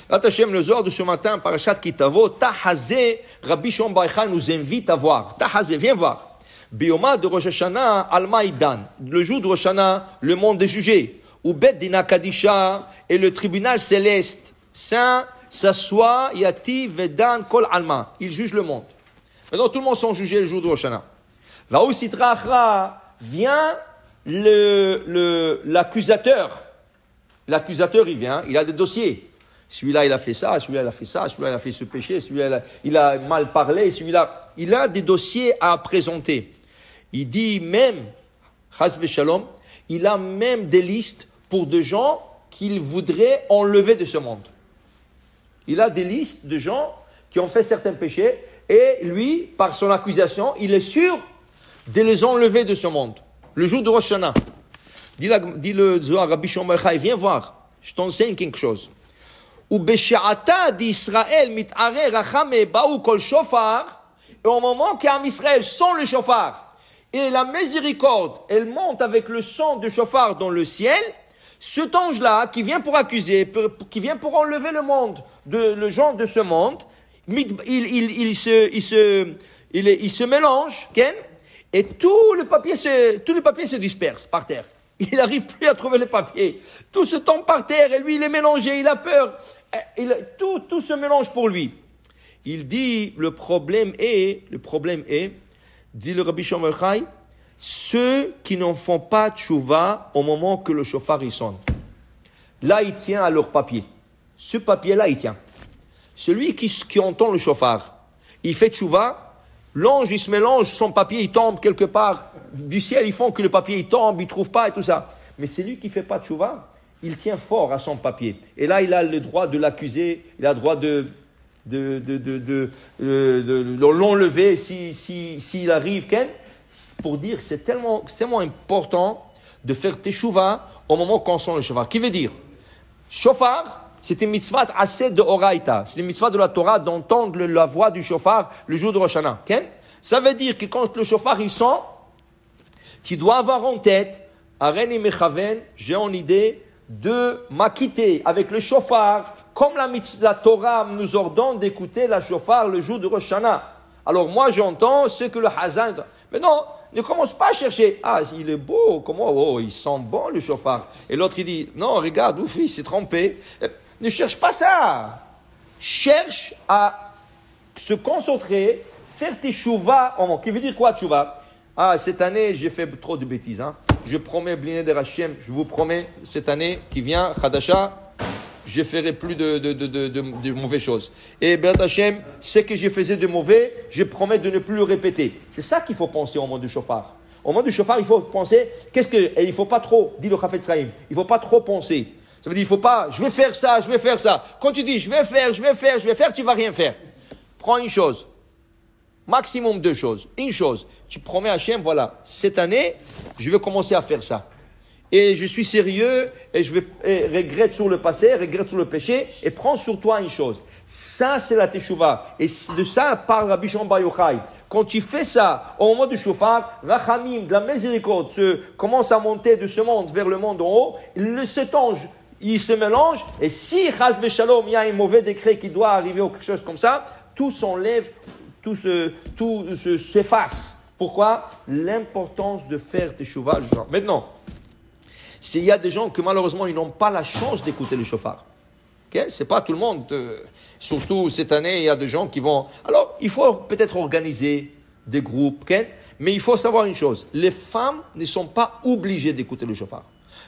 Hashem, le Zohar de ce matin, Parashat Kitavo, Tahazé, Rabbi Shimon Bar Yochai nous invite à voir. Tahazé, viens voir. Bioma de Rosh Hashanah, Al-Maïdan. Le jour de Rosh Hashanah, le monde est jugé. Ou Bet Dina Kadisha et le tribunal céleste saint s'assoit, Yati Vedan Kol Alma. Il juge le monde. Maintenant, tout le monde sont jugés le jour de Rosh Hashanah. Va où Sitra Achra, vient l'accusateur. L'accusateur, il vient, il a des dossiers. Celui-là, il a fait ça, celui-là, il a fait ça, celui-là, il a fait ce péché, celui-là, il a mal parlé, celui-là. Il a des dossiers à présenter. Il dit même, Chas v'Shalom, il a même des listes pour des gens qu'il voudrait enlever de ce monde. Il a des listes de gens qui ont fait certains péchés et lui, par son accusation, il est sûr de les enlever de ce monde. Le jour de Rosh Hashanah. Dis le Zohar, Rabbi Shimon Bar Yochai, viens voir, je t'enseigne quelque chose. Ou Beshe'ata d'Israël mit'are racham ba'u kol shofar, et au moment qu'Am Israël sent le shofar, et la miséricorde, elle monte avec le son du shofar dans le ciel, cet ange-là, qui vient pour accuser, qui vient pour enlever le monde, le genre de ce monde, il se mélange, et tout le papier se disperse par terre. Il n'arrive plus à trouver le papier. Tout se tombe par terre et lui, il est mélangé, il a peur. Tout se mélange pour lui. Il dit, le problème est, dit le Rabbi Shimon Bar Yochai, ceux qui n'en font pas tchouva au moment que le shofar il sonne. Là, il tient à leur papier. Ce papier-là, il tient. Celui qui entend le shofar, il fait tchouva. L'ange, il se mélange, son papier, il tombe quelque part du ciel, ils font que le papier, il tombe, il ne trouve pas et tout ça. Mais c'est lui qui ne fait pas de tchouva, il tient fort à son papier. Et là, il a le droit de l'accuser, il a le droit de l'enlever s'il arrive. Pour dire que c'est tellement important de faire teshuvah au moment qu'on sent le shofar. Qui veut dire, shofar, c'est une mitzvah assez de Oraïta. C'est une mitzvah de la Torah d'entendre la voix du shofar le jour de Rosh Hashanah. Okay? Ça veut dire que quand le shofar il sent, tu dois avoir en tête, Areni Mechaven, j'ai en idée de m'acquitter avec le shofar, comme la Torah nous ordonne d'écouter la shofar le jour de Rosh Hashanah. Alors moi j'entends ce que le Hazan. Mais non, ne commence pas à chercher. Ah, il est beau, comment, oh, il sent bon le shofar. Et l'autre il dit, non, regarde, ouf, il s'est trompé. Ne cherche pas ça. Cherche à se concentrer, faire tes teshuvah. Qui veut dire quoi, teshuvah? Ah, cette année, j'ai fait trop de bêtises. Hein. Je promets, Bliné de Hachem, je vous promets, cette année qui vient, Chadasha, je ne ferai plus de mauvaises choses. Et Béat Hachem, ce que je faisais de mauvais, je promets de ne plus le répéter. C'est ça qu'il faut penser au moment du shofar. Au moment du shofar, il faut penser, et il ne faut pas trop, dit le Chafetz Chaim, il ne faut pas trop penser. Ça veut dire, il ne faut pas, je vais faire ça. Quand tu dis, je vais faire, tu ne vas rien faire. Prends une chose. Maximum 2 choses. Une chose. Tu promets à Hachem, voilà, cette année, je vais commencer à faire ça. Et je suis sérieux, et je regrette sur le passé, regrette sur le péché, et prends sur toi une chose. Ça, c'est la teshuvah. Et de ça parle Rabbi Shimon Bar Yochai. Quand tu fais ça, au moment du shofar, Rachamim, de la miséricorde, commence à monter de ce monde vers le monde en haut, cet ange, il se mélange, et si, chas v'shalom, il y a un mauvais décret qui doit arriver ou quelque chose comme ça, tout s'enlève, tout s'efface. Pourquoi? L'importance de faire teshuvah. Maintenant, s'il y a des gens que malheureusement, ils n'ont pas la chance d'écouter le shofar. Okay? Ce n'est pas tout le monde. Surtout cette année, il y a des gens qui vont... Alors, il faut peut-être organiser des groupes, okay? Mais il faut savoir une chose. Les femmes ne sont pas obligées d'écouter le shofar.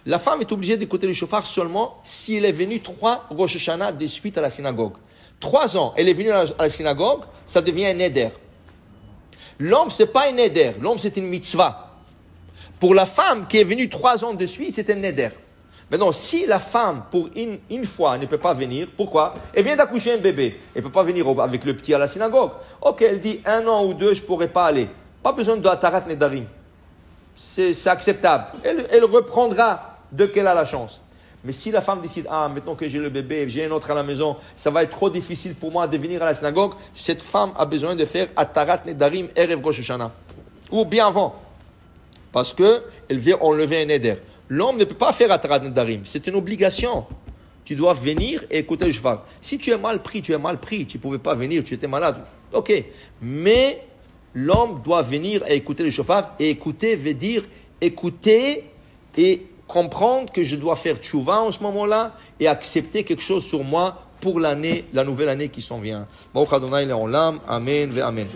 La femme est obligée d'écouter le shofar seulement si elle est venue 3 Rosh Hashanah de suite à la synagogue. 3 ans, elle est venue à la synagogue, ça devient un neder. L'homme, ce n'est pas un neder. L'homme, c'est une mitzvah. Pour la femme qui est venue 3 ans de suite, c'est un neder. Maintenant, si la femme, pour une fois, ne peut pas venir, pourquoi? Elle vient d'accoucher un bébé. Elle ne peut pas venir avec le petit à la synagogue. Ok, elle dit 1 an ou 2, je ne pourrai pas aller. Pas besoin de Atarat Nedarim. C'est acceptable. Elle reprendra dès qu'elle a la chance. Mais si la femme décide, maintenant que j'ai le bébé, j'ai un autre à la maison, ça va être trop difficile pour moi de venir à la synagogue, cette femme a besoin de faire Atarat Nedarim Erev Rosh Hashanah. Ou bien avant. Parce qu'elle veut enlever un neder. L'homme ne peut pas faire Atarat Nedarim. C'est une obligation. tu dois venir et écouter le shofar. Si tu es mal pris, tu es mal pris. Tu ne pouvais pas venir, tu étais malade. Ok. Mais l'homme doit venir et écouter le shofar. Et écouter veut dire écouter et comprendre que je dois faire tchouva en ce moment-là et accepter quelque chose sur moi pour l'année, la nouvelle année qui s'en vient. Baruch Adonai le'olam. Amen ve amen.